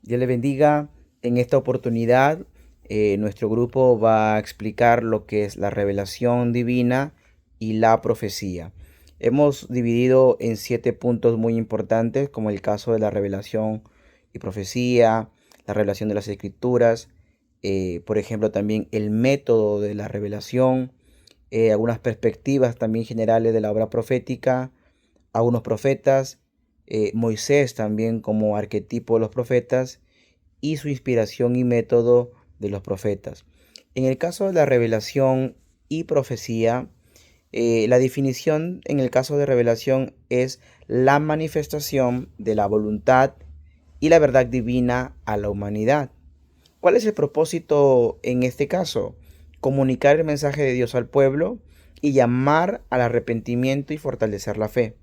Dios le bendiga. En esta oportunidad, nuestro grupo va a explicar lo que es la revelación divina y la profecía. Hemos dividido en 7 puntos muy importantes, como el caso de la revelación y profecía, la revelación de las escrituras, por ejemplo, también el método de la revelación, algunas perspectivas también generales de la obra profética, algunos profetas, Moisés también como arquetipo de los profetas y su inspiración y método de los profetas. En el caso de la revelación y profecía, la definición en el caso de revelación es la manifestación de la voluntad y la verdad divina a la humanidad. ¿Cuál es el propósito en este caso? Comunicar el mensaje de Dios al pueblo y llamar al arrepentimiento y fortalecer la fe.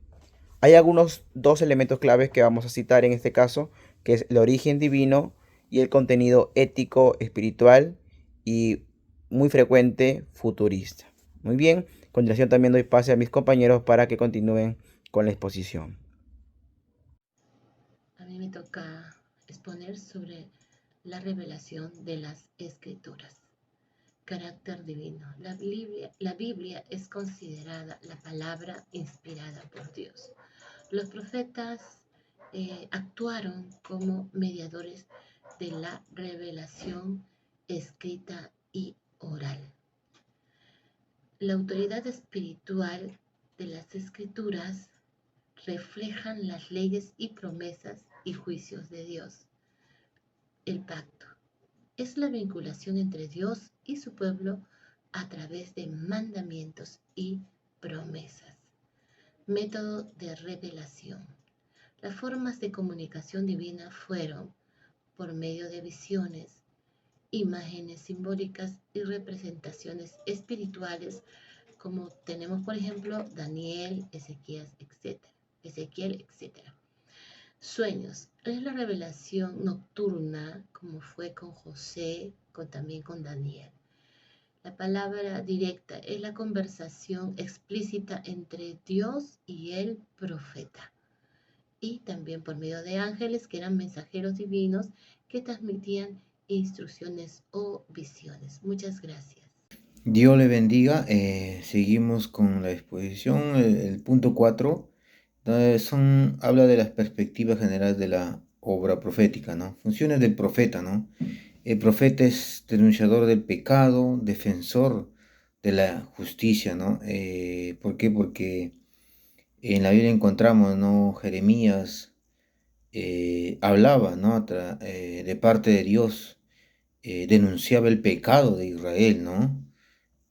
Hay algunos dos elementos claves que vamos a citar en este caso, que es el origen divino y el contenido ético, espiritual y muy frecuente futurista. Muy bien, a continuación también doy pase a mis compañeros para que continúen con la exposición. A mí me toca exponer sobre la revelación de las escrituras. Carácter divino. La Biblia es considerada la palabra inspirada por Dios. Los profetas actuaron como mediadores de la revelación escrita y oral. La autoridad espiritual de las escrituras reflejan las leyes y promesas y juicios de Dios. El pacto es la vinculación entre Dios y su pueblo a través de mandamientos y promesas. Método de revelación. Las formas de comunicación divina fueron por medio de visiones, imágenes simbólicas y representaciones espirituales, como tenemos por ejemplo Daniel, Ezequiel, etc. Sueños. Es la revelación nocturna, como fue con José, también con Daniel. La palabra directa es la conversación explícita entre Dios y el profeta. Y también por medio de ángeles, que eran mensajeros divinos que transmitían instrucciones o visiones. Muchas gracias. Dios le bendiga. Seguimos con la exposición, el punto 4, donde habla de las perspectivas generales de la obra profética, ¿no? Funciones del profeta, ¿no? El profeta es denunciador del pecado, defensor de la justicia, ¿no? ¿Por qué? Porque en la Biblia encontramos, ¿no? Jeremías hablaba, ¿no? De parte de Dios, denunciaba el pecado de Israel, ¿no?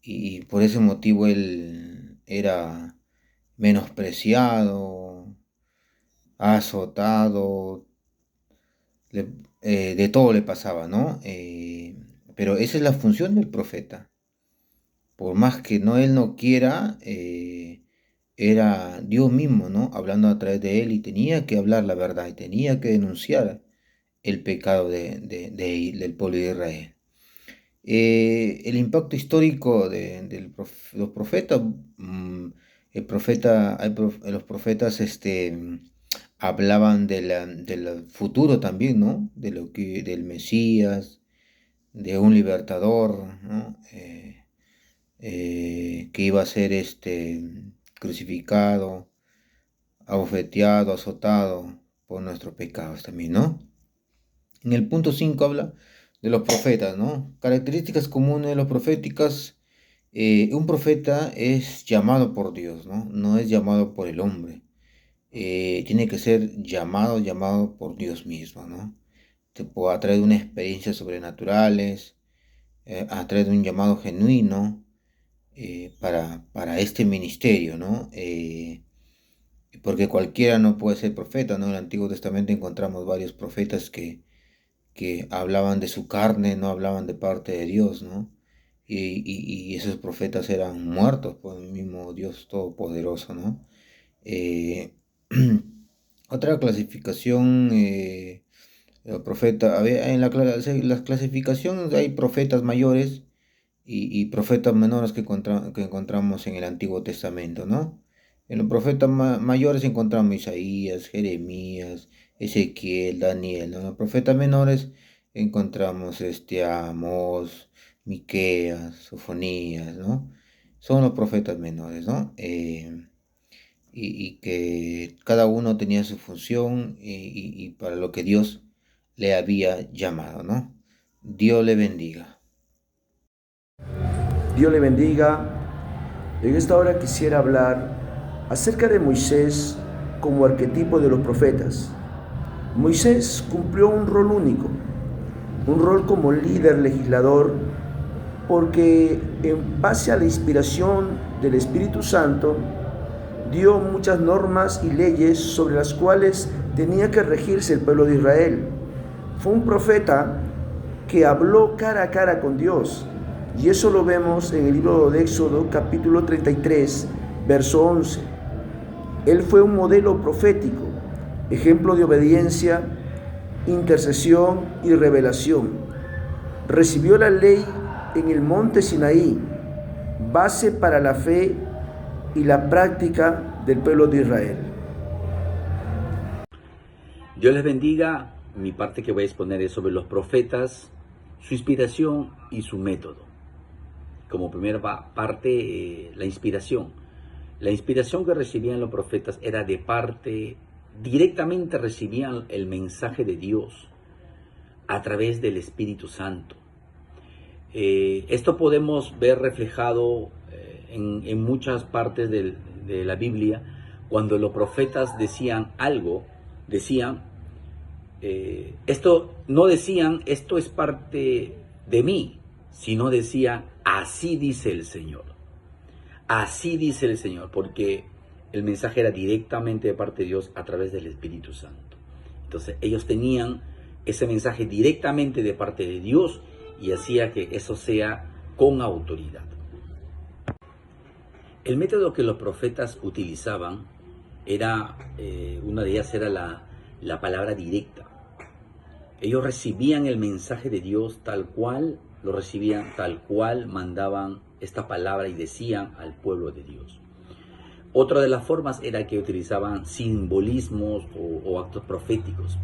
Y por ese motivo él era menospreciado, azotado, le- de todo le pasaba, ¿no? Pero esa es la función del profeta. Por más que él no quiera, era Dios mismo, ¿no? Hablando a través de él y tenía que hablar la verdad y tenía que denunciar el pecado del pueblo de Israel. El impacto histórico de los profetas, los profetas hablaban del futuro también, ¿no? Del Mesías, de un libertador, ¿no? Que iba a ser crucificado, abofeteado, azotado por nuestros pecados también, ¿no? En el punto 5 habla de los profetas, ¿no? Características comunes de los proféticas. Un profeta es llamado por Dios, ¿no? No es llamado por el hombre. Tiene que ser llamado por Dios mismo, ¿no? A través de unas experiencias sobrenaturales, a través de un llamado genuino para este ministerio, ¿no? Porque cualquiera no puede ser profeta, ¿no? En el Antiguo Testamento encontramos varios profetas que hablaban de su carne, no hablaban de parte de Dios, ¿no? Y esos profetas eran muertos por el mismo Dios Todopoderoso, ¿no? Eh, Otra clasificación, las clasificaciones hay profetas mayores y profetas menores que encontramos en el Antiguo Testamento, ¿no? En los profetas mayores encontramos Isaías, Jeremías, Ezequiel, Daniel, ¿no? Los profetas menores encontramos Amós, Miqueas, Sofonías, ¿no? Son los profetas menores, ¿no? Y que cada uno tenía su función y para lo que Dios le había llamado, ¿no? Dios le bendiga. Dios le bendiga. En esta hora quisiera hablar acerca de Moisés como arquetipo de los profetas. Moisés cumplió un rol único, un rol como líder legislador, porque en base a la inspiración del Espíritu Santo, dio muchas normas y leyes sobre las cuales tenía que regirse el pueblo de Israel. Fue un profeta que habló cara a cara con Dios, y eso lo vemos en el libro de Éxodo, capítulo 33, verso 11. Él fue un modelo profético, ejemplo de obediencia, intercesión y revelación. Recibió la ley en el monte Sinaí, base para la fe y la práctica del pueblo de Israel. Dios les bendiga. Mi parte que voy a exponer es sobre los profetas, su inspiración y su método. Como primera parte, la inspiración. La inspiración que recibían los profetas era de parte, directamente recibían el mensaje de Dios a través del Espíritu Santo. Esto podemos ver reflejado en muchas partes de la Biblia. Cuando los profetas decían algo, esto es parte de mí, sino decían, así dice el Señor. Así dice el Señor, porque el mensaje era directamente de parte de Dios a través del Espíritu Santo. Entonces ellos tenían ese mensaje directamente de parte de Dios y hacía que eso sea con autoridad. El método que los profetas utilizaban era, una de ellas era la palabra directa. Ellos recibían el mensaje de Dios tal cual, lo recibían tal cual, mandaban esta palabra y decían al pueblo de Dios. Otra de las formas era que utilizaban simbolismos o actos proféticos.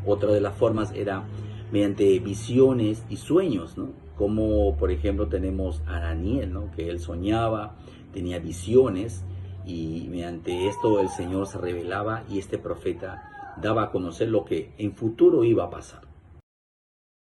Otra de las formas era mediante visiones y sueños, ¿no? Como por ejemplo tenemos a Daniel, ¿no? Que él soñaba, tenía visiones y mediante esto el Señor se revelaba y este profeta daba a conocer lo que en futuro iba a pasar.